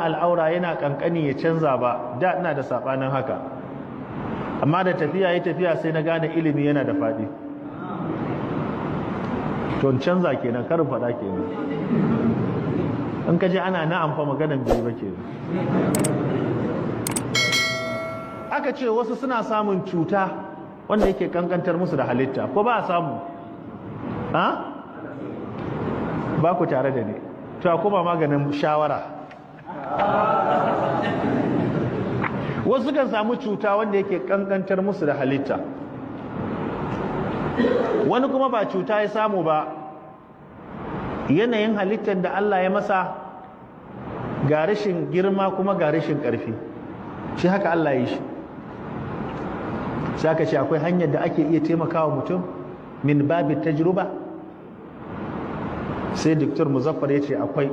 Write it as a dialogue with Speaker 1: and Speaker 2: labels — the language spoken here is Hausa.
Speaker 1: al'aura yana kankani ya canza ba, da ina da sabanin haka, amma da tafiya ya tafiya sai na gane ilimi yana da faɗi. To canza kenan, karin faɗa kenan. In ka ji ana na'am fa maganan bai ba kenan. Aka ce wasu suna samun cuta wanda yake kankantar musu da halitta, ko ba a samu? Ha? Ba ku tare da ni. To kuma maganin shawara. Wasu kan samu cuta wanda yake kankantar musu da halitta, wani kuma ba cuta ya samu ba, yanayin halittar da Allah ya masa ga rashin girma kuma ga rashin ƙarfi, shi haka Allah ya yi shi. Sai aka ce akwai hanyar da ake iya taimakawa mutum min babi tajruba. Sai Dr. Muzaffar ya ce akwai.